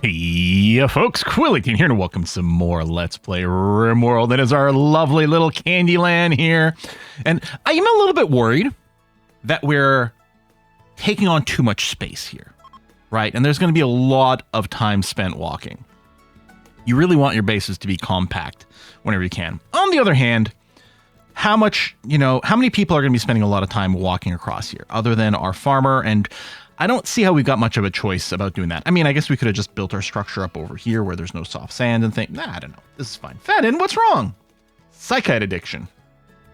Hey folks, Quillington here, and welcome to some more Let's Play RimWorld. That is our lovely little Candyland here. And I am a little bit worried that we're taking on too much space here, right? And there's going to be a lot of time spent walking. You really want your bases to be compact whenever you can. On the other hand, how many people are going to be spending a lot of time walking across here other than our farmer? And I don't see how we've got much of a choice about doing that. I mean, I guess we could have just built our structure up over here where there's no soft sand and think, nah, I don't know. This is fine. Fadden, what's wrong? Psychite addiction.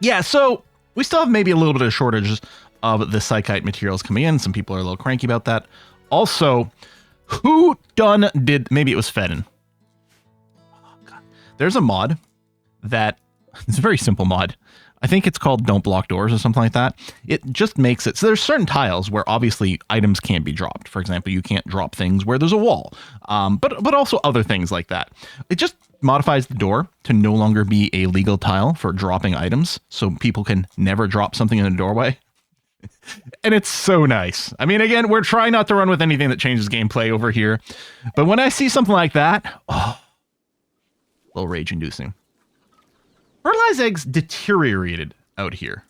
Yeah, so we still have maybe a little bit of shortages of the psychite materials coming in. Some people are a little cranky about that. Also, maybe it was Fadden. Oh, God. There's a mod that, it's a very simple mod. I think it's called Don't Block Doors or something like that. It just makes it so there's certain tiles where obviously items can't be dropped. For example, you can't drop things where there's a wall, but also other things like that. It just modifies the door to no longer be a legal tile for dropping items, so people can never drop something in a doorway. And it's so nice. I mean, again, we're trying not to run with anything that changes gameplay over here, but when I see something like that, oh, a little rage-inducing. Fertilized eggs deteriorated out here.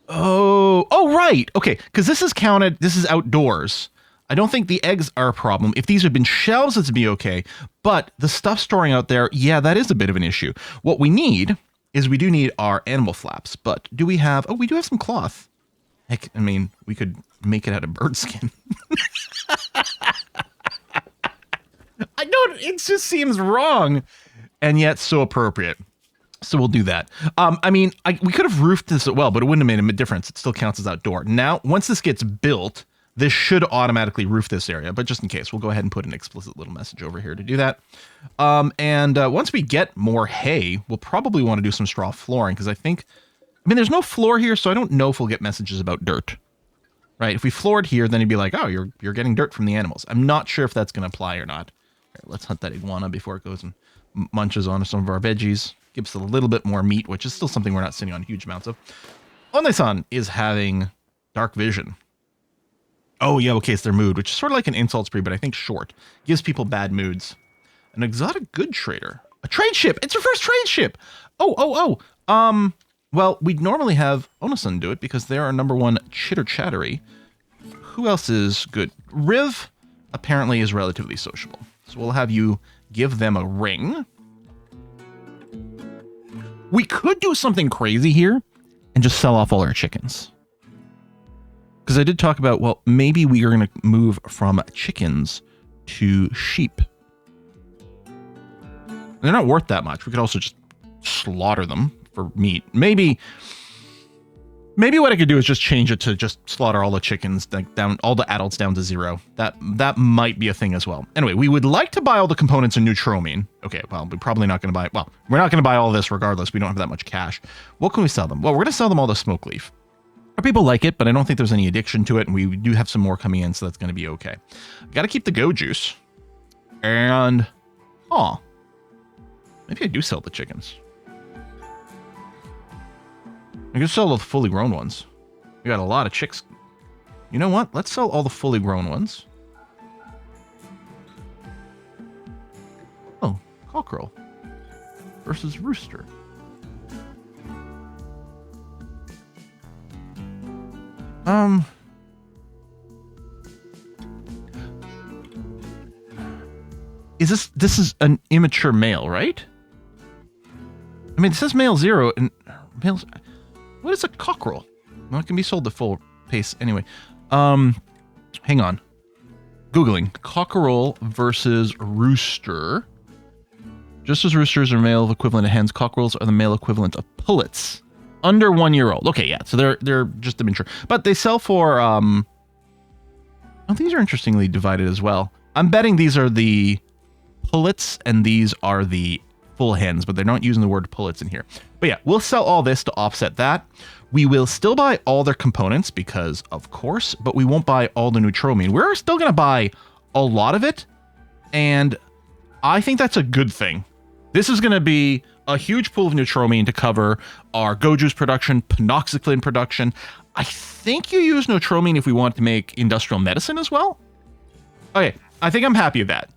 Oh, right. Okay, because this is counted. This is outdoors. I don't think the eggs are a problem. If these had been shelves, it'd be okay. But the stuff storing out there, yeah, that is a bit of an issue. What we need is we do need our animal flaps. But do we have... Oh, we do have some cloth. Heck, I mean, we could make it out of bird skin. I don't... It just seems wrong. And yet so appropriate. So we'll do that. I mean, we could have roofed this as well, but it wouldn't have made a difference. It still counts as outdoor. Now, once this gets built, this should automatically roof this area. But just in case, we'll go ahead and put an explicit little message over here to do that. Once we get more hay, we'll probably want to do some straw flooring. Because I mean, there's no floor here, so I don't know if we'll get messages about dirt. Right? If we floored here, then it'd be like, oh, you're getting dirt from the animals. I'm not sure if that's going to apply or not. Here, let's hunt that iguana before it goes and munches on some of our veggies. Gives us a little bit more meat, which is still something we're not sitting on huge amounts of. Onde-san is having dark vision. Oh yeah, okay, it's their mood, which is sort of like an insult spree, but I think short. Gives people bad moods. An exotic good trader. A trade ship! It's your first trade ship! Well, we'd normally have Onde-san do it because they're our number one chitter-chattery. Who else is good? Riv apparently is relatively sociable. So we'll have you give them a ring. We could do something crazy here and just sell off all our chickens. Because I did talk about, well, maybe we are going to move from chickens to sheep. They're not worth that much. We could also just slaughter them for meat. Maybe what I could do is just change it to just slaughter all the chickens, like down all the adults down to 0. That might be a thing as well. Anyway, we would like to buy all the components in neutromine. Okay, well, we're probably not going to buy... Well, we're not going to buy all this regardless. We don't have that much cash. What can we sell them? Well, we're going to sell them all the smoke leaf. Our people like it, but I don't think there's any addiction to it, and we do have some more coming in, so that's going to be okay. Got to keep the go juice. And... Aw. Maybe I do sell the chickens. I can sell the fully grown ones. We got a lot of chicks. You know what? Let's sell all the fully grown ones. Oh, cockerel versus rooster. This is an immature male, right? I mean, it says male 0 and male... What is a cockerel? Well, it can be sold to full pace anyway. Hang on. Googling. Cockerel versus rooster. Just as roosters are male equivalent to hens, cockerels are the male equivalent of pullets. Under 1 year old. Okay, yeah. So they're just immature. But they sell for... Oh, these are interestingly divided as well. I'm betting these are the pullets and these are the full hens, but they're not using the word pullets in here. But yeah, we'll sell all this to offset that. We will still buy all their components because, of course, but we won't buy all the neutromine. We're still going to buy a lot of it, and I think that's a good thing. This is going to be a huge pool of neutromine to cover our go juice production, panoxyclin production. I think you use neutromine if we want to make industrial medicine as well. Okay, I think I'm happy with that.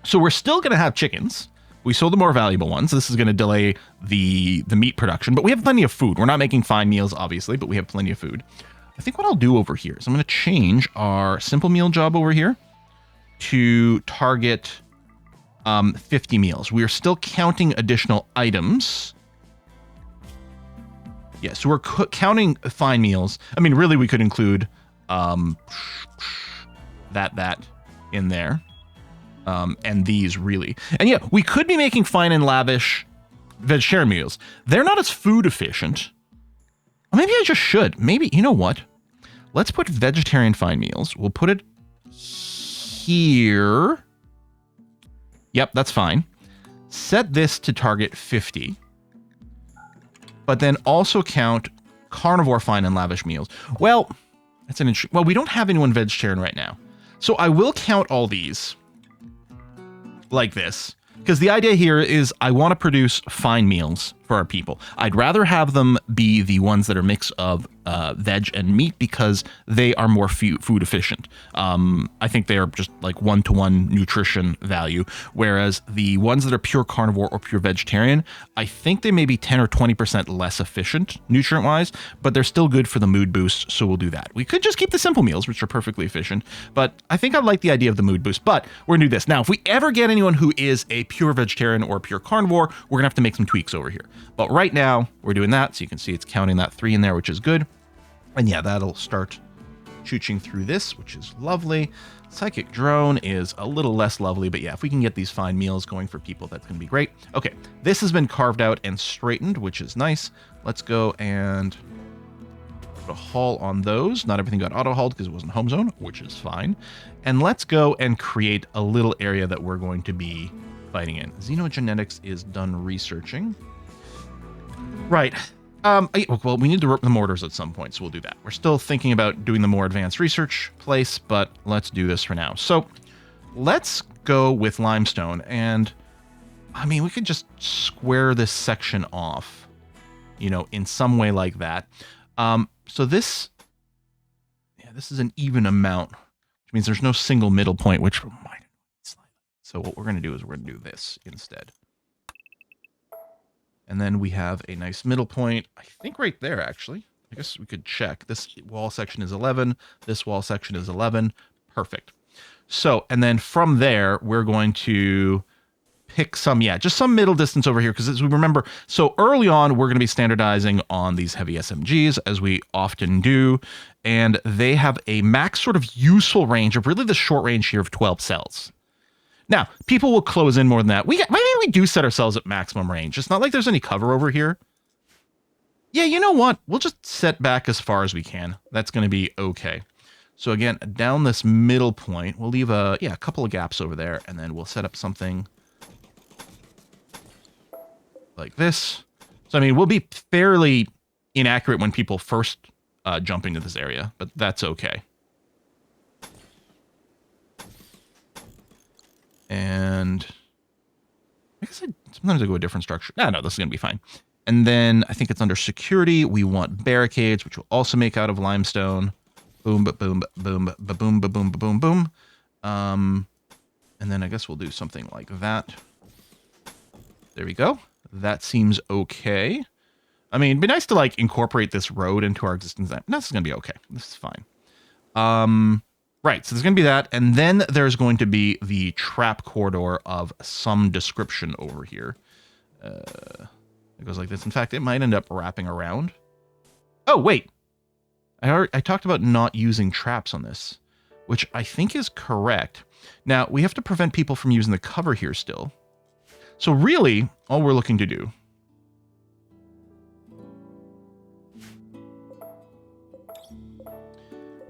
So we're still going to have chickens. We sold the more valuable ones. This is going to delay the meat production, but we have plenty of food. We're not making fine meals, obviously, but we have plenty of food. I think what I'll do over here is I'm going to change our simple meal job over here to target 50 meals. We are still counting additional items. Yeah, so we're counting fine meals. I mean, really, we could include that in there. And these, really. And yeah, we could be making fine and lavish vegetarian meals. They're not as food efficient. Or maybe I just should. Maybe, you know what? Let's put vegetarian fine meals. We'll put it here. Yep, that's fine. Set this to target 50. But then also count carnivore fine and lavish meals. Well, that's an interesting... Well, we don't have anyone vegetarian right now. So I will count all these like this. Because the idea here is I want to produce fine meals for our people. I'd rather have them be the ones that are mix of veg and meat because they are more food efficient. I think they are just like one-to-one nutrition value, whereas the ones that are pure carnivore or pure vegetarian, I think they may be 10 or 20% less efficient nutrient-wise, but they're still good for the mood boost, so we'll do that. We could just keep the simple meals, which are perfectly efficient, but I think I like the idea of the mood boost, but we're gonna do this. Now, if we ever get anyone who is a pure vegetarian or pure carnivore, we're gonna have to make some tweaks over here. But right now, we're doing that, so you can see it's counting that 3 in there, which is good. And yeah, that'll start chooching through this, which is lovely. Psychic drone is a little less lovely, but yeah, if we can get these fine meals going for people, that's going to be great. Okay, this has been carved out and straightened, which is nice. Let's go and put a haul on those. Not everything got auto-hauled because it wasn't home zone, which is fine. And let's go and create a little area that we're going to be fighting in. Xenogenetics is done researching. Right. Well, we need to rip the mortars at some point, so we'll do that. We're still thinking about doing the more advanced research place, but let's do this for now. So let's go with limestone, and I mean, we could just square this section off, you know, in some way like that. So this is an even amount, which means there's no single middle point, which might slightly. So what we're going to do is we're going to do this instead. And then we have a nice middle point, I think right there, actually. I guess we could check. This wall section is 11. This wall section is 11. Perfect. So, and then from there, we're going to pick some, just some middle distance over here. Because as we remember, so early on, we're going to be standardizing on these heavy SMGs, as we often do. And they have a max sort of useful range of really the short range here of 12 cells. Now, people will close in more than that. Maybe we do set ourselves at maximum range. It's not like there's any cover over here. Yeah, you know what? We'll just set back as far as we can. That's going to be okay. So again, down this middle point, we'll leave a couple of gaps over there, and then we'll set up something like this. So, I mean, we'll be fairly inaccurate when people first jump into this area, but that's okay. And I guess sometimes I go a different structure. No, this is going to be fine. And then I think it's under security. We want barricades, which we'll also make out of limestone. Boom, ba boom, ba boom, ba boom, ba boom, ba boom, boom. And then I guess we'll do something like that. There we go. That seems okay. I mean, it'd be nice to like incorporate this road into our existing design. This is going to be okay. This is fine. Right, so there's going to be that, and then there's going to be the trap corridor of some description over here. It goes like this. In fact, it might end up wrapping around. Oh, wait. I talked about not using traps on this, which I think is correct. Now, we have to prevent people from using the cover here still. So really, all we're looking to do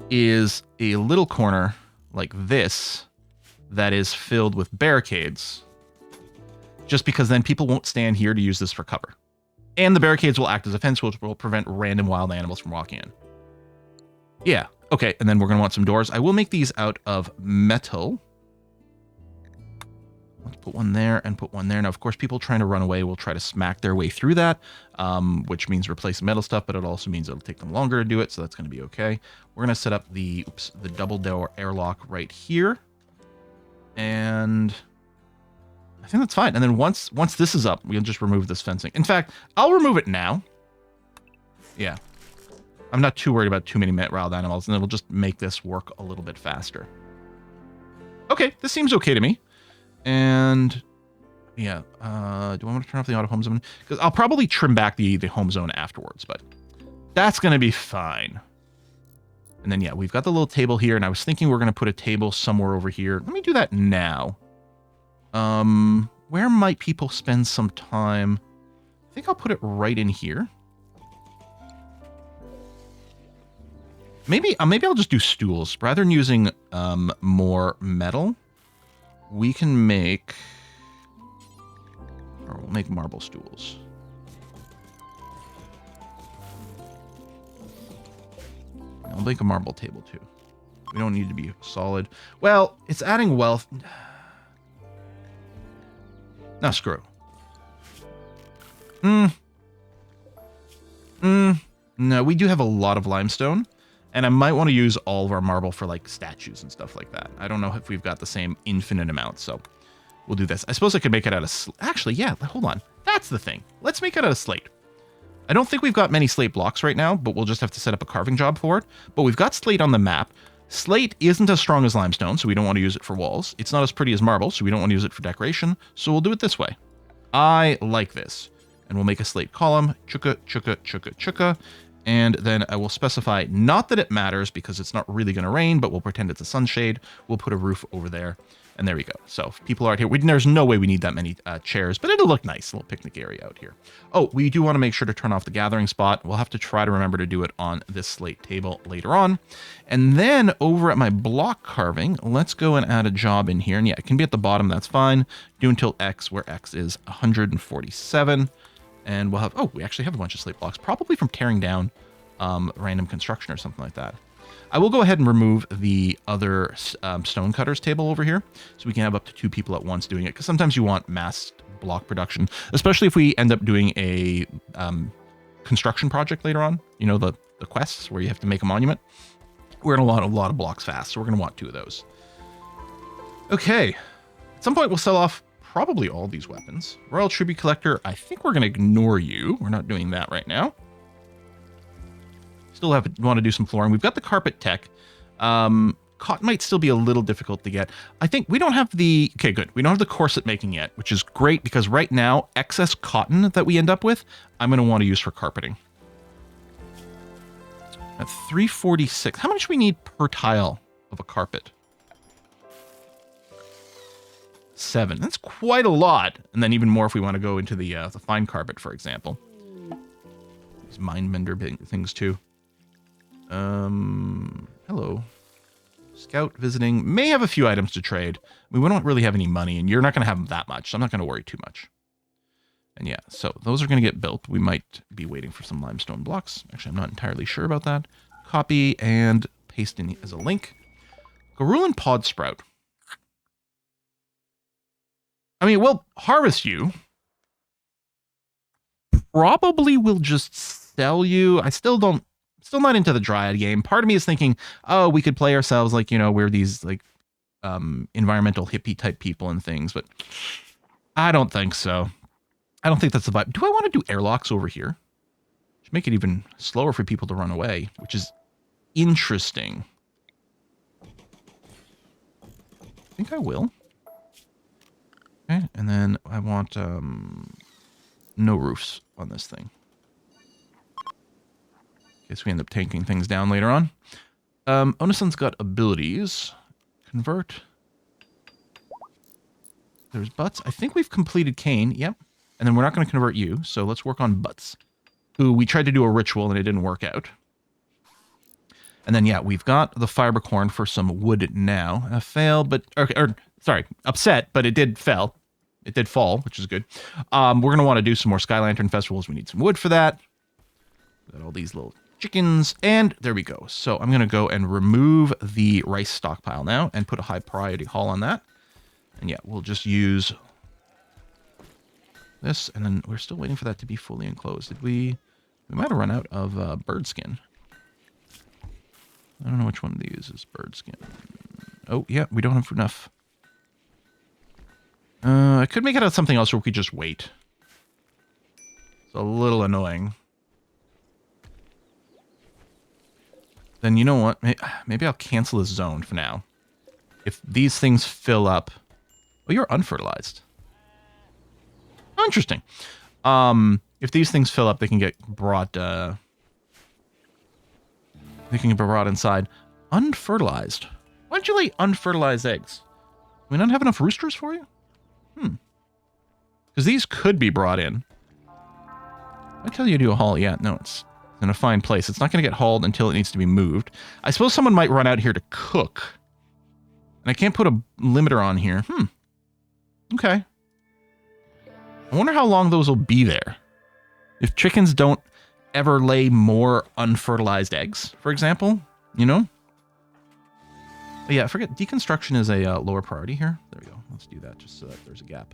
is a little corner like this that is filled with barricades, just because then people won't stand here to use this for cover. And the barricades will act as a fence, which will prevent random wild animals from walking in. Yeah, okay, and then we're going to want some doors. I will make these out of metal. Let's put one there and put one there. Now, of course, people trying to run away will try to smack their way through that, which means replace metal stuff, but it also means it'll take them longer to do it, so that's going to be okay. We're going to set up the double door airlock right here. And I think that's fine. And then once this is up, we'll just remove this fencing. In fact, I'll remove it now. Yeah. I'm not too worried about too many wild animals, and it'll just make this work a little bit faster. Okay, this seems okay to me. And yeah, do I want to turn off the auto home zone? Because I'll probably trim back the home zone afterwards, but that's going to be fine. And then, yeah, we've got the little table here, and I was thinking we're going to put a table somewhere over here. Let me do that now. Where might people spend some time? I think I'll put it right in here. Maybe I'll just do stools. Rather than using more metal, we can make... Or we'll make marble stools. I'll make a marble table, too. We don't need to be solid. Well, it's adding wealth. Now, screw. No, we do have a lot of limestone. And I might want to use all of our marble for, like, statues and stuff like that. I don't know if we've got the same infinite amount, so we'll do this. I suppose I could make it out of... Actually, yeah, hold on. That's the thing. Let's make it out of slate. I don't think we've got many slate blocks right now, but we'll just have to set up a carving job for it. But we've got slate on the map. Slate isn't as strong as limestone, so we don't want to use it for walls. It's not as pretty as marble, so we don't want to use it for decoration. So we'll do it this way. I like this. And we'll make a slate column. Chukka, chukka, chukka, chukka. And then I will specify, not that it matters because it's not really going to rain, but we'll pretend it's a sunshade. We'll put a roof over there. And there we go. So if people aren't here, there's no way we need that many chairs, but it'll look nice. A little picnic area out here. Oh, we do want to make sure to turn off the gathering spot. We'll have to try to remember to do it on this slate table later on. And then over at my block carving, let's go and add a job in here. And yeah, it can be at the bottom. That's fine. Do until X, where X is 147. And we'll have, oh, we actually have a bunch of slate blocks, probably from tearing down random construction or something like that. I will go ahead and remove the other stone cutters table over here so we can have up to 2 people at once doing it, because sometimes you want mass block production, especially if we end up doing a construction project later on, you know, the quests where you have to make a monument. We're going to want a lot of blocks fast, so we're going to want 2 of those. Okay, at some point we'll sell off probably all these weapons. Royal Tribute Collector, I think we're going to ignore you. We're not doing that right now. Still want to do some flooring. We've got the carpet tech. Cotton might still be a little difficult to get. I think we don't have the... Okay, good. We don't have the corset making yet, which is great because right now, excess cotton that we end up with, I'm going to want to use for carpeting. At 346. How much do we need per tile of a carpet? 7. That's quite a lot. And then even more if we want to go into the fine carpet, for example. These mind bender things too. Hello. Scout visiting. May have a few items to trade. I mean, we don't really have any money, and you're not going to have that much, so I'm not going to worry too much. And yeah, so those are going to get built. We might be waiting for some limestone blocks. Actually, I'm not entirely sure about that. Copy and paste in as a link. Garulan Pod Sprout. I mean, we'll harvest you. Probably will just sell you. Still not into the Dryad game. Part of me is thinking, oh, we could play ourselves like, you know, we're these like environmental hippie type people and things, but I don't think so. I don't think that's the vibe. Do I want to do airlocks over here? Should make it even slower for people to run away, which is interesting. I think I will. Okay, and then I want no roofs on this thing. In case we end up tanking things down later on. Onison's got abilities. Convert. There's Butts. I think we've completed Kane. Yep. And then we're not going to convert you, so let's work on Butts, who we tried to do a ritual and it didn't work out. And then, yeah, we've got the fibercorn for some wood now. Failed, but... Okay, sorry, upset, but it did fail. It did fall, which is good. We're going to want to do some more Sky Lantern festivals. We need some wood for that. Got all these little chickens, and there we go. So I'm going to go and remove the rice stockpile now and put a high priority haul on that. And yeah, we'll just use this, and then we're still waiting for that to be fully enclosed. Did we might have run out of bird skin. I don't know which one of these is bird skin. Oh, yeah, we don't have enough. I could make it out something else, or we could just wait. It's a little annoying. Then you know what? Maybe I'll cancel this zone for now. If these things fill up... Oh, you're unfertilized. Oh, interesting. If these things fill up, they can get brought... they can get brought inside. Unfertilized. Why don't you lay unfertilized eggs? Do we not have enough roosters for you? Because these could be brought in. I tell you to do a haul. Yeah, no, it's in a fine place. It's not going to get hauled until it needs to be moved. I suppose someone might run out here to cook. And I can't put a limiter on here. Okay. I wonder how long those will be there. If chickens don't ever lay more unfertilized eggs, for example, you know? But yeah, I forget, deconstruction is a lower priority here. There we go. Let's do that just so that there's a gap.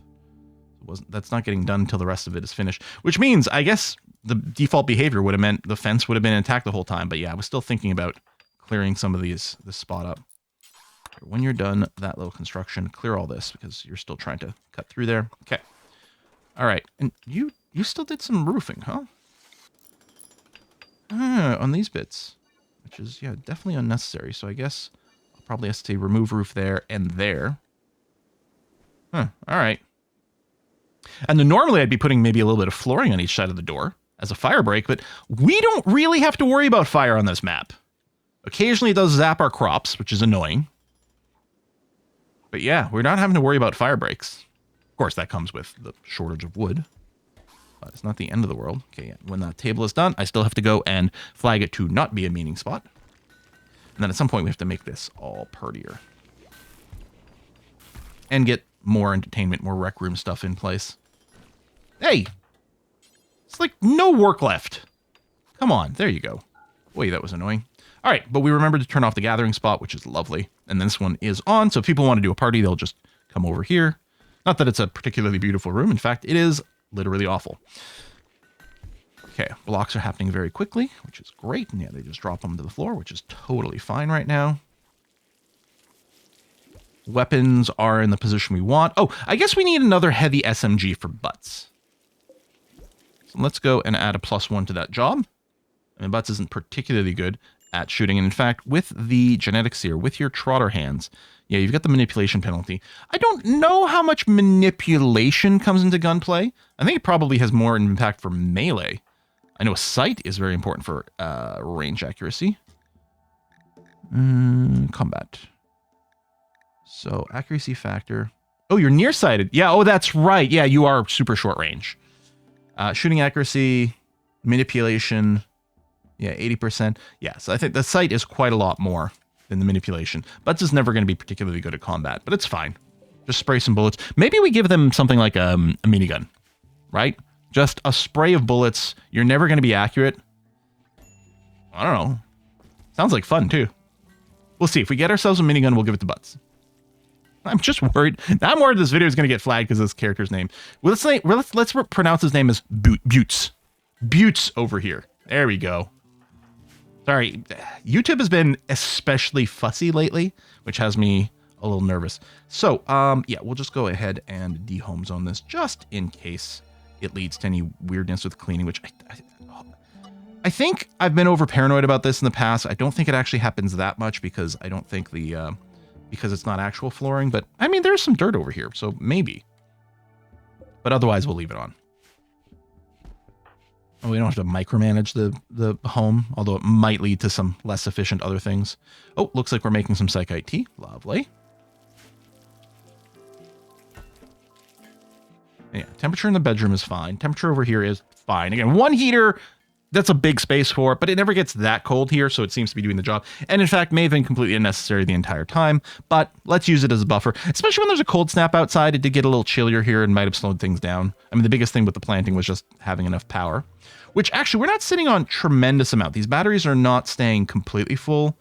That's not getting done until the rest of it is finished. Which means, I guess, the default behavior would have meant the fence would have been intact the whole time. But yeah, I was still thinking about clearing some of this spot up. When you're done that little construction, clear all this because you're still trying to cut through there. Okay. All right. And you still did some roofing, huh? On these bits, which is, yeah, definitely unnecessary. So I guess I'll probably have to say remove roof there and there. All right. And then normally I'd be putting maybe a little bit of flooring on each side of the door as a fire break, but we don't really have to worry about fire on this map. Occasionally it does zap our crops, which is annoying. But yeah, we're not having to worry about fire breaks. Of course, that comes with the shortage of wood. But it's not the end of the world. Okay, yeah. When that table is done, I still have to go and flag it to not be a meeting spot. And then at some point we have to make this all prettier. And get more entertainment, more rec room stuff in place. Hey! It's like no work left. Come on, there you go. Wait, that was annoying. All right, but we remembered to turn off the gathering spot, which is lovely. And this one is on, so if people want to do a party, they'll just come over here. Not that it's a particularly beautiful room. In fact, it is literally awful. Okay, blocks are happening very quickly, which is great. And yeah, they just drop them to the floor, which is totally fine right now. Weapons are in the position we want. Oh, I guess we need another heavy SMG for butts. So let's go and add a +1 to that job. I mean, butts isn't particularly good at shooting. And in fact, with the genetics here, with your trotter hands, yeah, you've got the manipulation penalty. I don't know how much manipulation comes into gunplay. I think it probably has more impact for melee. I know a sight is very important for range accuracy. Combat. So accuracy factor. Oh, you're nearsighted. Yeah, oh, that's right. Yeah, you are super short range. Shooting accuracy, manipulation. Yeah, 80%. Yeah, so I think the sight is quite a lot more than the manipulation. Butts is never going to be particularly good at combat, but it's fine. Just spray some bullets. Maybe we give them something like a minigun, right? Just a spray of bullets. You're never going to be accurate. I don't know. Sounds like fun, too. We'll see. If we get ourselves a minigun, we'll give it to Butts. I'm just worried. I'm worried this video is going to get flagged because of this character's name. Well, let's pronounce his name as Buttes. Buttes over here. There we go. Sorry, YouTube has been especially fussy lately, which has me a little nervous. So, yeah, we'll just go ahead and dehome zone this just in case it leads to any weirdness with cleaning, which I think I've been over paranoid about this in the past. I don't think it actually happens that much because I don't think because it's not actual flooring, but I mean, there's some dirt over here, so maybe. But otherwise, we'll leave it on. We don't have to micromanage the home, although it might lead to some less efficient other things. Oh, looks like we're making some psychite tea. Lovely. Yeah, temperature in the bedroom is fine. Temperature over here is fine. Again, one heater, that's a big space for it, but it never gets that cold here, so it seems to be doing the job. And in fact, may have been completely unnecessary the entire time, but let's use it as a buffer, especially when there's a cold snap outside. It did get a little chillier here and might have slowed things down. I mean, the biggest thing with the planting was just having enough power, which actually we're not sitting on tremendous amount. These batteries are not staying completely full.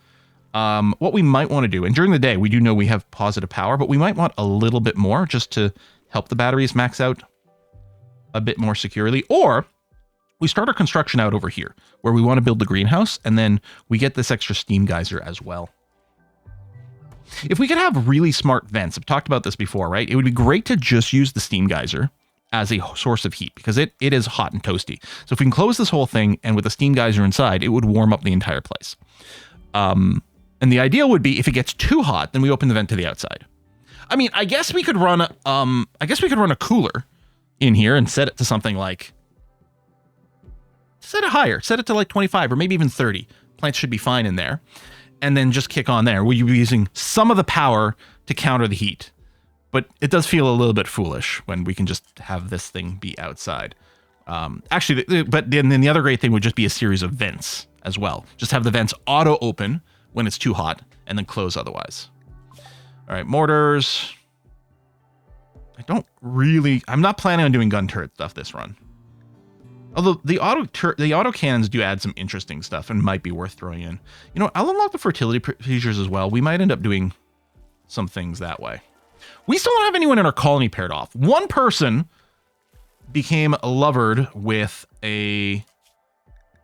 What we might want to do, and during the day, we do know we have positive power, but we might want a little bit more just to help the batteries max out a bit more securely, or we start our construction out over here where we want to build the greenhouse, and then we get this extra steam geyser as well. If we could have really smart vents, I've talked about this before, right? It would be great to just use the steam geyser as a source of heat because it is hot and toasty. So if we can close this whole thing and with the steam geyser inside, it would warm up the entire place. And the ideal would be if it gets too hot, then we open the vent to the outside. I mean, I guess we could run a cooler in here and set it to something like, set it higher, set it to like 25 or maybe even 30. Plants should be fine in there. And then just kick on there. We'll be using some of the power to counter the heat. But it does feel a little bit foolish when we can just have this thing be outside. Actually, but then the other great thing would just be a series of vents as well. Just have the vents auto open when it's too hot and then close otherwise. All right, mortars. I'm not planning on doing gun turret stuff this run. Although the auto cannons do add some interesting stuff and might be worth throwing in. You know, I'll unlock the fertility features as well. We might end up doing some things that way. We still don't have anyone in our colony paired off. One person became lovered with a...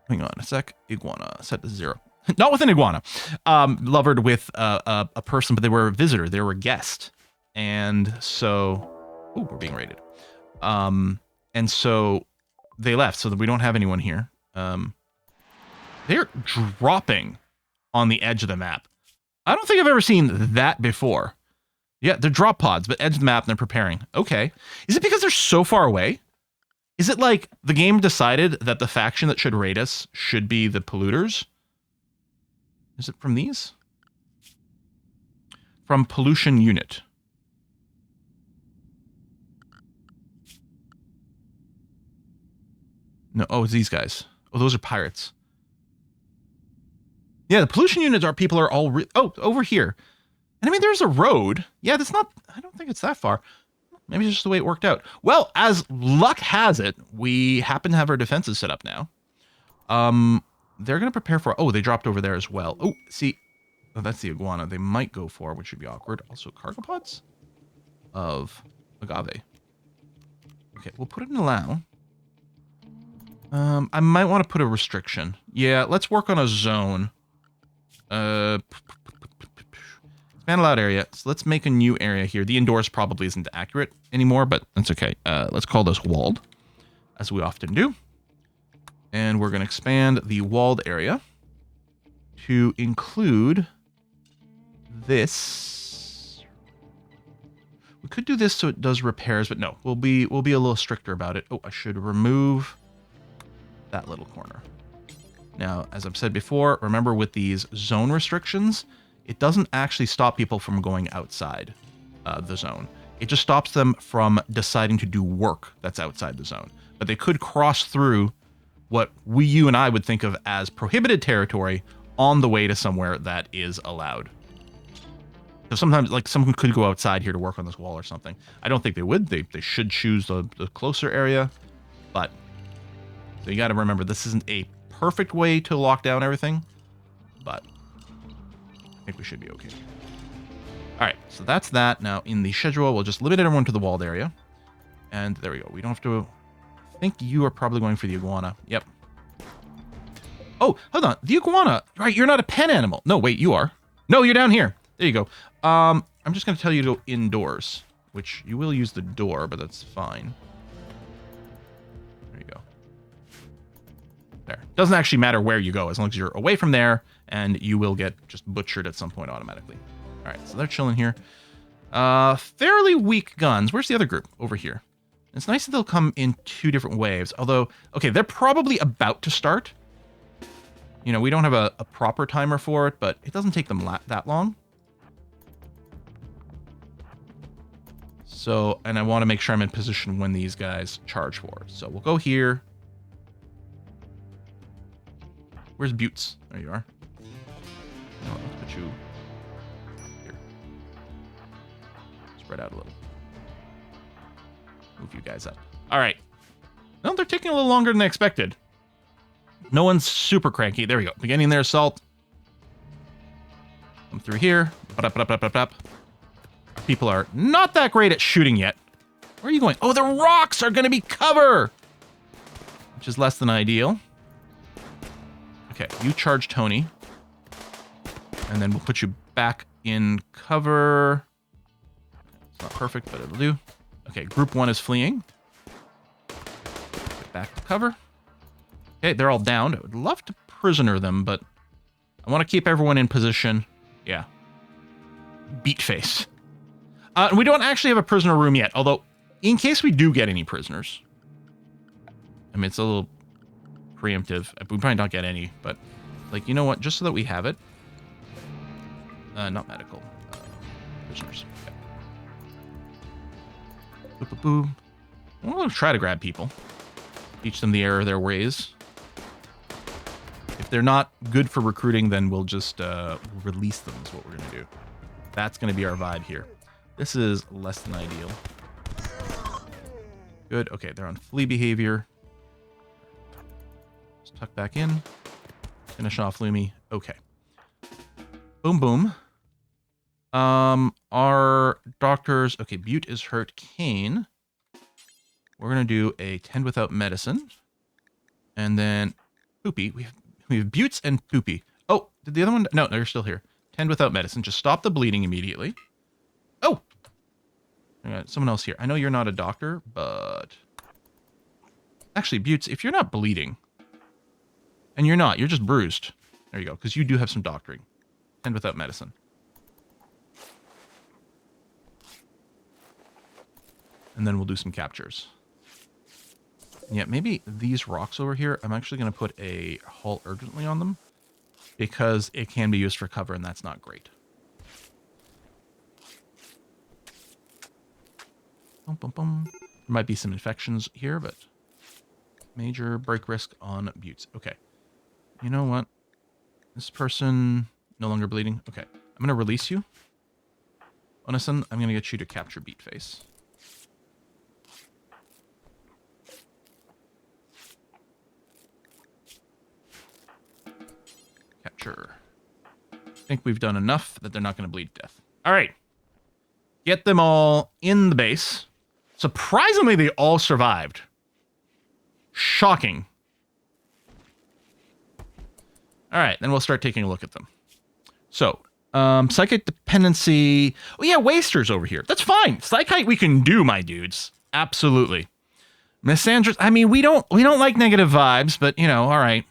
Hang on a sec. Iguana. Set to 0. Not with an iguana. Lovered with a person, but they were a visitor. They were a guest. And so... Oh, we're being raided. And so they left so that we don't have anyone here. They're dropping on the edge of the map. I don't think I've ever seen that before. Yeah, they're drop pods, but edge of the map and they're preparing. Okay. Is it because they're so far away? Is it like the game decided that the faction that should raid us should be the polluters? Is it from these? From pollution unit. No, oh, it's these guys. Oh, those are pirates. Yeah, the pollution units are people are all... over here. And I mean, there's a road. Yeah, that's not... I don't think it's that far. Maybe it's just the way it worked out. Well, as luck has it, we happen to have our defenses set up now. They're going to prepare for... Oh, they dropped over there as well. Oh, see... Oh, that's the iguana. They might go for, which should be awkward. Also, cargo pods of agave. Okay, we'll put it in allow. I might want to put a restriction. Yeah, let's work on a zone. Expand allowed area. So let's make a new area here. The indoors probably isn't accurate anymore, but that's okay. Let's call this walled, as we often do. And we're going to expand the walled area to include this. We could do this so it does repairs, but no, we'll be a little stricter about it. Oh, I should remove that little corner. Now, as I've said before, remember with these zone restrictions, it doesn't actually stop people from going outside the zone. It just stops them from deciding to do work that's outside the zone. But they could cross through what you and I would think of as prohibited territory on the way to somewhere that is allowed. So sometimes, like, someone could go outside here to work on this wall or something. I don't think they would. They should choose the closer area. But, so you got to remember, this isn't a perfect way to lock down everything. But I think we should be okay. All right, so that's that. Now, in the schedule, we'll just limit everyone to the walled area. And there we go. We don't have to... I think you are probably going for the iguana. Yep. Oh, hold on. The iguana. Right, you're not a pen animal. No, wait, you are. No, you're down here. There you go. I'm just going to tell you to go indoors, which you will use the door, but that's fine. There you go. There. Doesn't actually matter where you go, as long as you're away from there, and you will get just butchered at some point automatically. All right, so they're chilling here. Fairly weak guns. Where's the other group? Over here. It's nice that they'll come in 2 different waves, although, okay, they're probably about to start. You know, we don't have a proper timer for it, but it doesn't take them that long. So, and I want to make sure I'm in position when these guys charge forward. So we'll go here. Where's Buttes? There you are. No, let's put you here. Spread out a little. Move you guys up. All right. No, they're taking a little longer than I expected. No one's super cranky. There we go. Beginning their assault. Come through here. People are not that great at shooting yet. Where are you going? Oh, the rocks are going to be cover! Which is less than ideal. Okay, you charge Tony. And then we'll put you back in cover. It's not perfect, but it'll do. Okay, group 1 is fleeing. Get back to cover. Okay, they're all down. I would love to prisoner them, but I want to keep everyone in position. Yeah. Beat face. We don't actually have a prisoner room yet, although in case we do get any prisoners. I mean, it's a little preemptive. We might not get any, but like, you know what? Just so that we have it. Not medical. Prisoners. Okay. Boop, boop, boop. I'm going to try to grab people. Teach them the error of their ways. If they're not good for recruiting, then we'll just release them is what we're going to do. That's going to be our vibe here. This is less than ideal. Good. Okay, they're on flee behavior. Let's tuck back in. Finish off Lumi. Okay. Boom, boom. Our doctors... Okay, Butte is hurt. Kane. We're going to do a tend without medicine. And then Poopy. We have Buttes and Poopy. Oh, did the other one... No, they're still here. Tend without medicine. Just stop the bleeding immediately. Oh! I got someone else here. I know you're not a doctor, but... Actually, Buttes, if you're not bleeding... And you're not. You're just bruised. There you go. Because you do have some doctoring. Tend without medicine. And then we'll do some captures. Yeah, maybe these rocks over here, I'm actually going to put a halt urgently on them. Because it can be used for cover, and that's not great. Bum, bum, bum. There might be some infections here, but... Major break risk on Buttes. Okay. You know what? This person no longer bleeding. Okay. I'm going to release you. Onison, I'm going to get you to capture Beat Face. Capture. I think we've done enough that they're not going to bleed to death. All right. Get them all in the base. Surprisingly, they all survived. Shocking. All right, then we'll start taking a look at them. So, psychic dependency. Oh yeah, wasters over here. That's fine. Psychite we can do, my dudes. Absolutely. Misandrous. I mean, we don't like negative vibes, but you know, all right.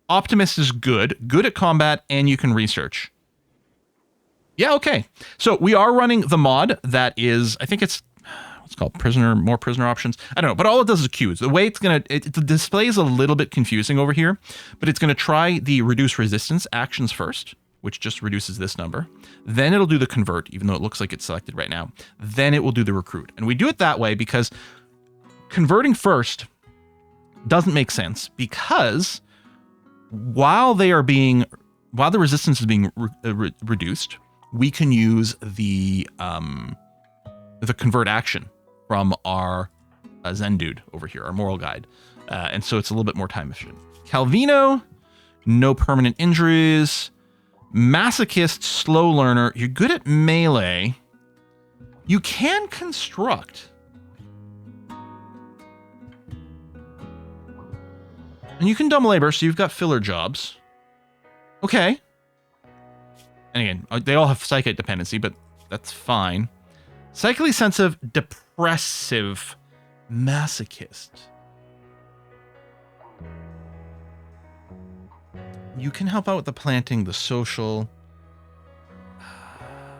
Optimist is good. Good at combat, and you can research. Yeah, okay. So we are running the mod that is, I think it's called more prisoner options. I don't know, but all it does is queues. The way it's going to, the display is a little bit confusing over here, but it's going to try the reduce resistance actions first, which just reduces this number. Then it'll do the convert, even though it looks like it's selected right now. Then it will do the recruit. And we do it that way because converting first doesn't make sense because while the resistance is being reduced, we can use the convert action from our Zen dude over here, our moral guide. And so it's a little bit more time efficient. Calvino, no permanent injuries. Masochist, slow learner. You're good at melee. You can construct. And you can dumb labor, so you've got filler jobs. Okay. And again, they all have psychic dependency, but that's fine. Psychically sensitive, depressive, masochist. You can help out with the planting, the social.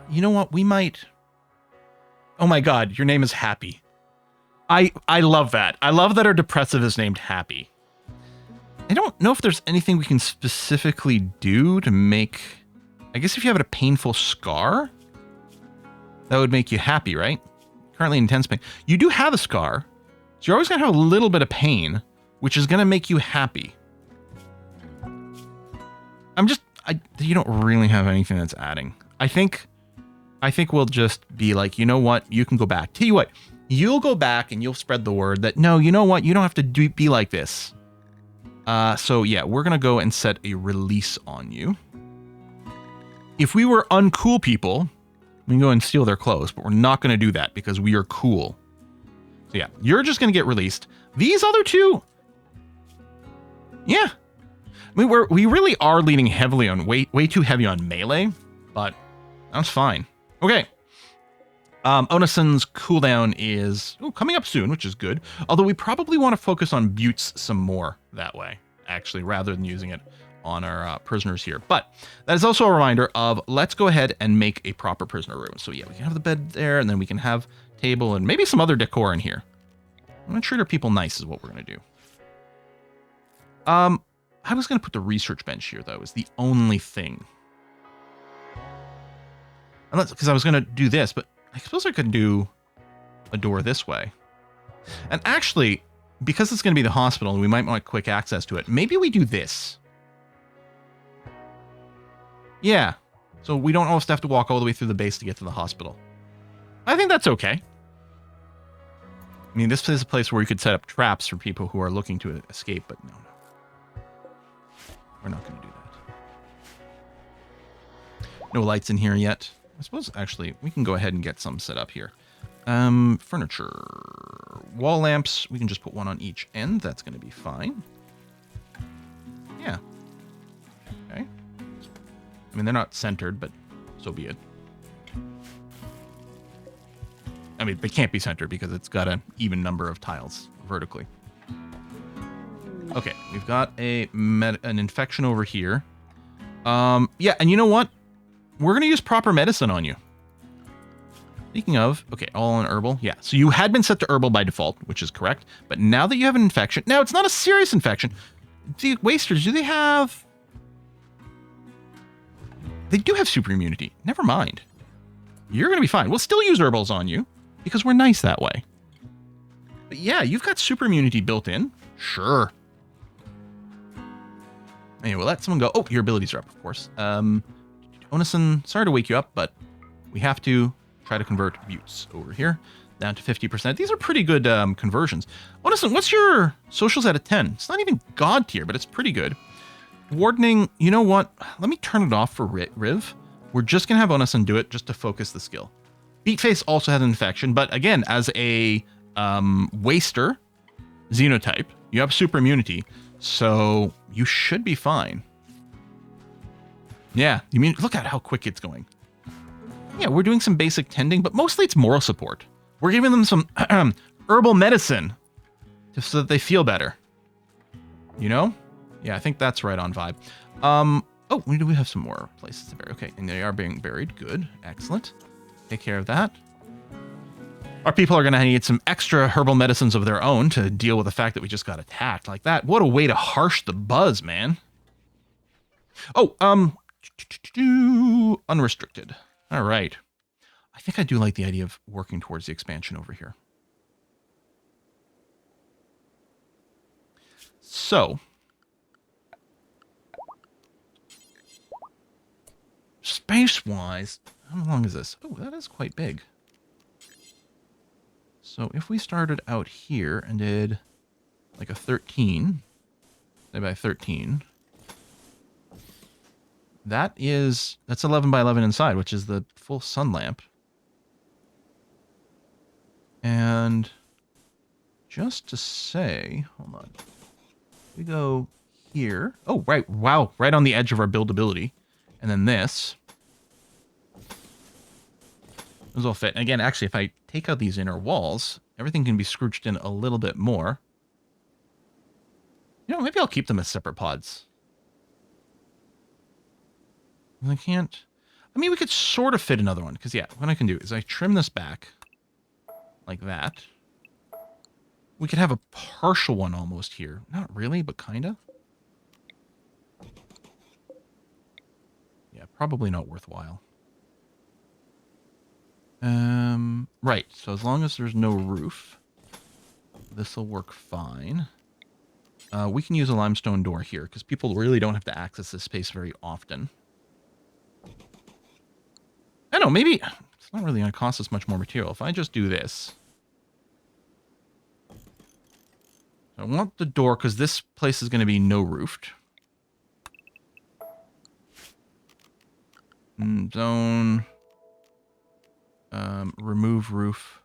You know what? We might. Oh my God, your name is Happy. I love that. I love that our depressive is named Happy. I don't know if there's anything we can specifically do to make. I guess if you have a painful scar, that would make you happy, right? Currently intense pain. You do have a scar, so you're always going to have a little bit of pain, which is going to make you happy. You don't really have anything that's adding. I think we'll just be like, you know what? You can go back. Tell you what, you'll go back and you'll spread the word that, no, you know what? You don't have to be like this. So yeah, we're going to go and set a release on you. If we were uncool people, we can go and steal their clothes, but we're not going to do that because we are cool. So yeah, you're just going to get released. These other two, yeah. I mean, we really are leaning heavily on way too heavy on melee, but Sounds fine. Okay. Onison's cooldown is coming up soon, which is good. Although we probably want to focus on buttes some more that way, actually, rather than using it on our prisoners here. But that is also a reminder of let's go ahead and make a proper prisoner room. So yeah, we can have the bed there, and then we can have table and maybe some other decor in here. I'm going to treat our people nice is what we're going to do. I was going to put the research bench here, though, is the only thing. Unless, because I was going to do this, but I suppose I could do a door this way. And actually, because it's going to be the hospital and we might want quick access to it, maybe we do this. Yeah. So we don't always have to walk all the way through the base to get to the hospital. I think that's okay. I mean, this is a place where you could set up traps for people who are looking to escape, but no. We're not going to do that. No lights in here yet. I suppose, actually, we can go ahead and get some set up here. Furniture. Wall lamps. We can just put one on each end. That's going to be fine. Yeah. Okay. I mean, they're not centered, but so be it. I mean, they can't be centered because it's got an even number of tiles vertically. Okay, we've got an infection over here. Yeah, and you know what? We're going to use proper medicine on you. Speaking of, okay, all on herbal. Yeah, so you had been set to herbal by default, which is correct. But now that you have an infection, now it's not a serious infection. The wasters, do they have... They do have super immunity. Never mind. You're going to be fine. We'll still use herbals on you because we're nice that way. But yeah, you've got super immunity built in. Sure. Anyway, we'll let someone go. Oh, your abilities are up, of course. Onison, sorry to wake you up, but we have to try to convert buttes over here down to 50%. These are pretty good conversions. Onison, what's your socials at a 10? It's not even God tier, but it's pretty good. Wardening, you know what? Let me turn it off for Riv. We're just going to have Onison do it just to focus the skill. Beatface also has an infection, but again, as a waster xenotype, you have super immunity, so you should be fine. Yeah, you mean, look at how quick it's going. Yeah, we're doing some basic tending, but mostly it's moral support. We're giving them some herbal medicine just so that they feel better. You know? Yeah, I think that's right on vibe. Oh, we have some more places to bury. Okay, and they are being buried. Good. Excellent. Take care of that. Our people are going to need some extra herbal medicines of their own to deal with the fact that we just got attacked like that. What a way to harsh the buzz, man. Oh, unrestricted. All right. I think I do like the idea of working towards the expansion over here. So, space-wise, how long is this? Oh, that is quite big. So if we started out here and did like a 13, say by 13, that's 11 by 11 inside, which is the full sun lamp. And just to say, hold on, we go here. Oh, right. Wow. Right on the edge of our buildability. And then this. Those will fit. And again, actually, if I take out these inner walls, everything can be scrooched in a little bit more. You know, maybe I'll keep them as separate pods. I can't... I mean, we could sort of fit another one. Because, yeah, what I can do is I trim this back like that. We could have a partial one almost here. Not really, but kind of. Yeah, probably not worthwhile. Right, so as long as there's no roof, this will work fine. We can use a limestone door here, because people really don't have to access this space very often. I don't know, maybe it's not really going to cost us much more material. If I just do this. I want the door, because this place is going to be no roofed. Zone... remove roof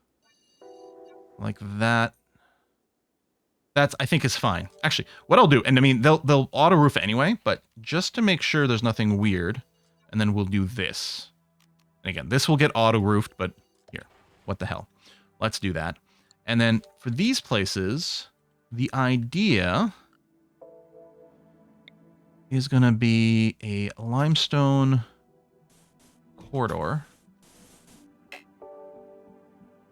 like that. That's, I think, is fine. Actually, what I'll do, and I mean, they'll auto roof anyway, but just to make sure there's nothing weird, and then we'll do this. And again, this will get auto-roofed, but here, what the hell? Let's do that. And then for these places, the idea is going to be a limestone corridor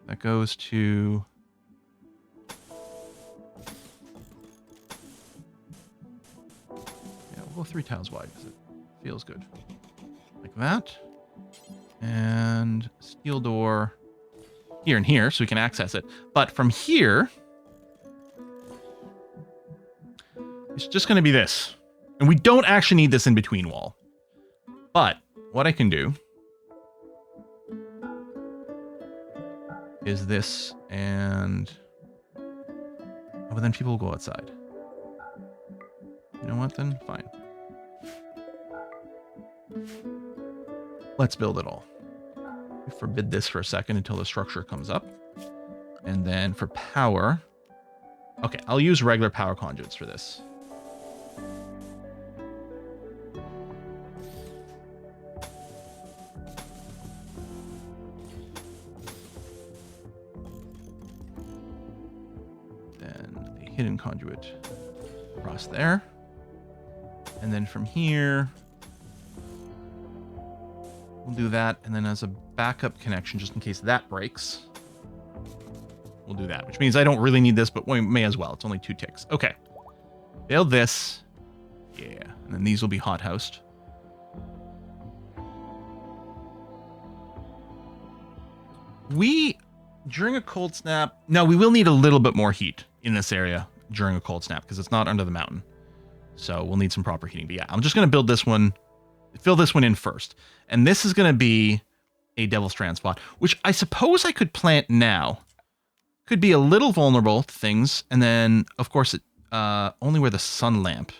that goes to... Yeah, we'll go 3 tiles wide because it feels good. Like that. And steel door here and here so we can access it. But from here, it's just going to be this. And we don't actually need this in between wall. But what I can do is this and... Oh, but then people will go outside. You know what then? Fine. Let's build it all. We forbid this for a second until the structure comes up. And then for power... Okay, I'll use regular power conduits for this. Then a hidden conduit across there. And then from here... We'll do that, and then as a backup connection, just in case that breaks, we'll do that. Which means I don't really need this, but we may as well. It's only 2 ticks. Okay. Build this. Yeah. And then these will be hothoused. During a cold snap... Now, we will need a little bit more heat in this area during a cold snap, because it's not under the mountain. So we'll need some proper heating. But yeah, I'm just going to build this one... Fill this one in first. And this is going to be a Devil Strand spot, which I suppose I could plant now. Could be a little vulnerable to things. And then, of course, only where the sun lamp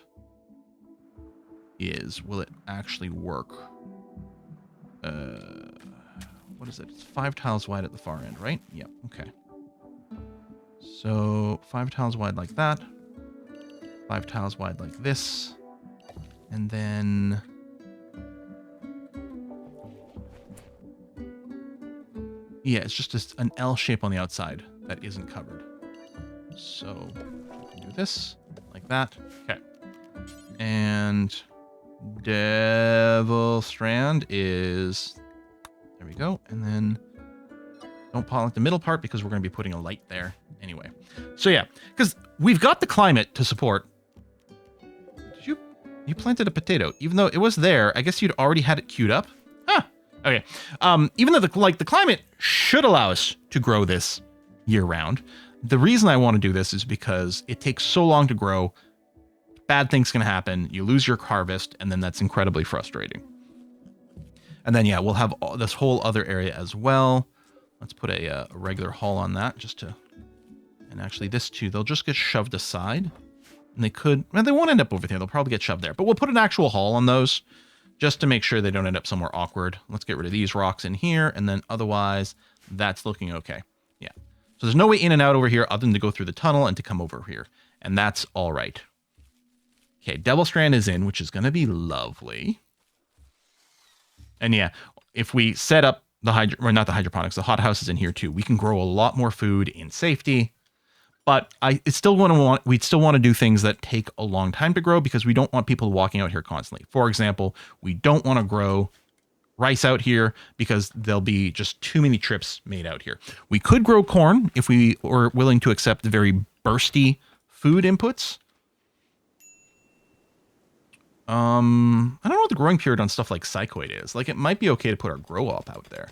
is will it actually work. What is it? It's 5 tiles wide at the far end, right? Yep, okay. So 5 tiles wide like that. 5 tiles wide like this. And then... Yeah, it's just an L shape on the outside that isn't covered. So we can do this like that. Okay. And Devil Strand is... There we go. And then don't pollen the middle part because we're going to be putting a light there anyway. So yeah, because we've got the climate to support. You planted a potato, even though it was there. I guess you'd already had it queued up. Huh. Okay. Even though the climate should allow us to grow this year round, the reason I want to do this is because it takes so long to grow. Bad things can happen. You lose your harvest, and then that's incredibly frustrating. And then, yeah, we'll have this whole other area as well. Let's put a regular hull on that just to... And actually this too, they'll just get shoved aside. And they could... Well, they won't end up over there. They'll probably get shoved there. But we'll put an actual hull on those just to make sure they don't end up somewhere awkward. Let's get rid of these rocks in here. And then otherwise, that's looking okay. Yeah. So there's no way in and out over here other than to go through the tunnel and to come over here. And that's all right. Okay, Devil Strand is in, which is going to be lovely. And yeah, if we set up the not the hydroponics, the hothouses in here too, we can grow a lot more food in safety. But we'd still want to do things that take a long time to grow because we don't want people walking out here constantly. For example, we don't want to grow rice out here because there'll be just too many trips made out here. We could grow corn if we were willing to accept the very bursty food inputs. I don't know what the growing period on stuff like psychoid is. Like, it might be okay to put our grow up out there.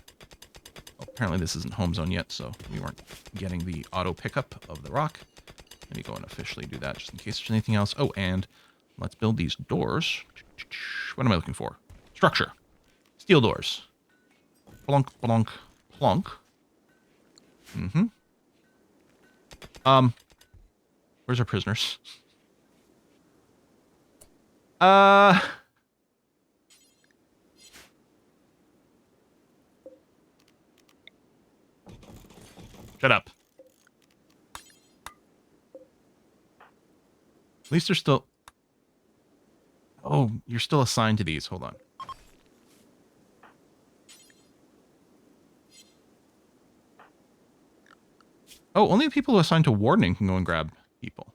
Well, apparently this isn't home zone yet, so we weren't getting the auto pickup of the rock. Let me go and officially do that just in case there's anything else. Oh, and let's build these doors. What am I looking for? Structure. Steel doors. Plunk, plunk, plunk. Mm-hmm. Where's our prisoners? Shut up. At least they're still... Oh, you're still assigned to these. Hold on. Oh, only the people who are assigned to wardening can go and grab people.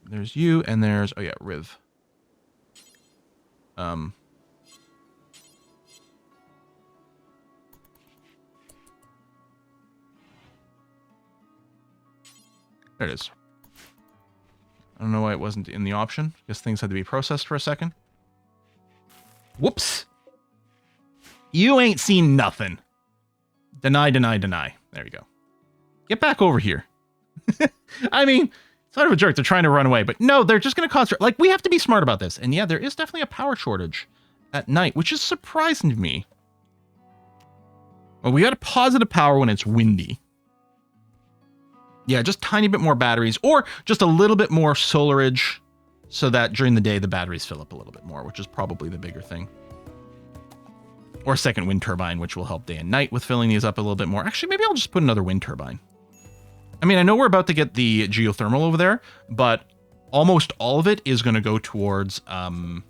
There's you, and there's... Oh, yeah, Riv. There it is. I don't know why it wasn't in the option. Guess things had to be processed for a second. Whoops. You ain't seen nothing. Deny, deny, deny. There you go. Get back over here. I mean, sort of a jerk. They're trying to run away, but no, they're just going to cause... Like, we have to be smart about this. And yeah, there is definitely a power shortage at night, which is surprising to me. Well, we got a positive power when it's windy. Yeah, just tiny bit more batteries, or just a little bit more solarage so that during the day the batteries fill up a little bit more, which is probably the bigger thing. Or a second wind turbine, which will help day and night with filling these up a little bit more. Actually, maybe I'll just put another wind turbine. I mean, I know we're about to get the geothermal over there, but almost all of it is going to go towards running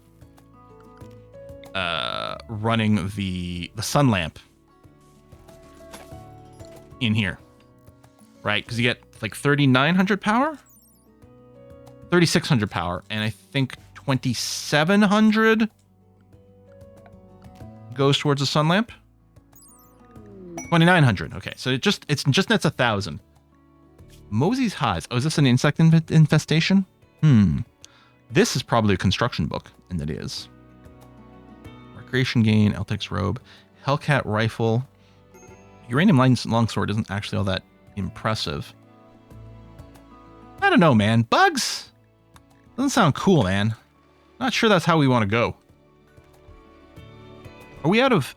the sun lamp in here. Right? Because you get like 3,900 power? 3,600 power, and I think 2,700 goes towards the sun lamp. 2,900. Okay, so it's just nets 1,000. Mosey's Hives. Oh, is this an insect infestation? This is probably a construction book, and it is. Recreation gain, Eltex robe, Hellcat rifle. Uranium longsword isn't actually all that impressive. I don't know, man. Bugs? Doesn't sound cool, man. Not sure that's how we want to go. Are we out of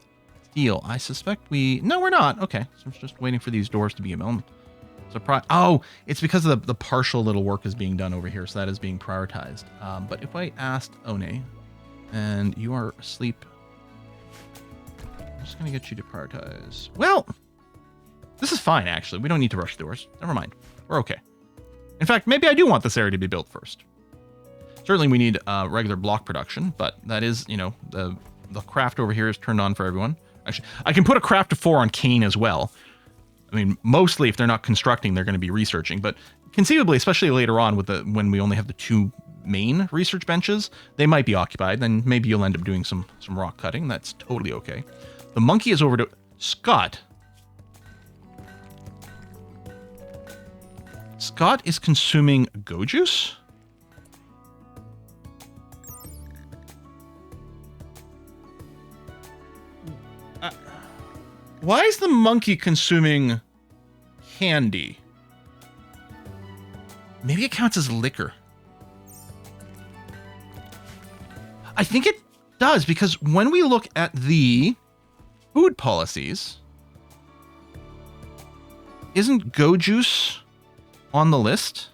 steel? I suspect we... No, we're not. Okay. So we're just waiting for these doors to be built. Surprise. Oh, it's because of the partial little work is being done over here, so that is being prioritized. But if I asked One, and you are asleep, I'm just going to get you to prioritize. Well... This is fine, actually. We don't need to rush doors. Never mind. We're okay. In fact, maybe I do want this area to be built first. Certainly we need regular block production, but that is, you know, the craft over here is turned on for everyone. Actually, I can put a craft of 4 on Kane as well. I mean, mostly if they're not constructing, they're going to be researching, but conceivably, especially later on with when we only have the 2 main research benches, they might be occupied. Then maybe you'll end up doing some rock cutting. That's totally okay. The monkey is over to Scott. Scott is consuming go juice? Why is the monkey consuming candy? Maybe it counts as liquor. I think it does, because when we look at the food policies, isn't go juice on the list?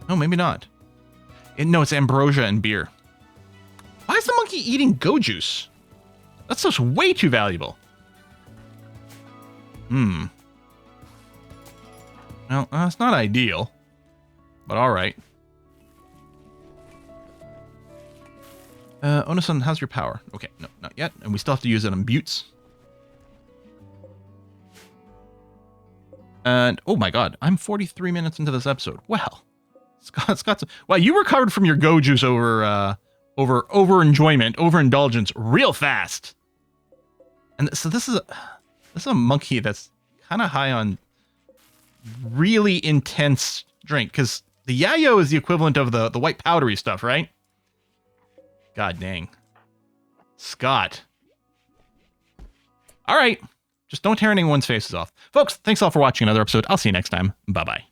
No, maybe not. No, it's ambrosia and beer. Why is the monkey eating go juice? That's just way too valuable. Well, it's not ideal, but all right. Onasan, how's your power? Okay, no, not yet. And we still have to use it on buttes. And, oh my god, I'm 43 minutes into this episode. Well, Scott's... Wow, you recovered from your go juice over enjoyment, overindulgence real fast. And so this is a monkey that's kind of high on really intense drink, because the yayo is the equivalent of the white powdery stuff, right? God dang. Scott. All right. Just don't tear anyone's faces off. Folks, thanks all for watching another episode. I'll see you next time. Bye-bye.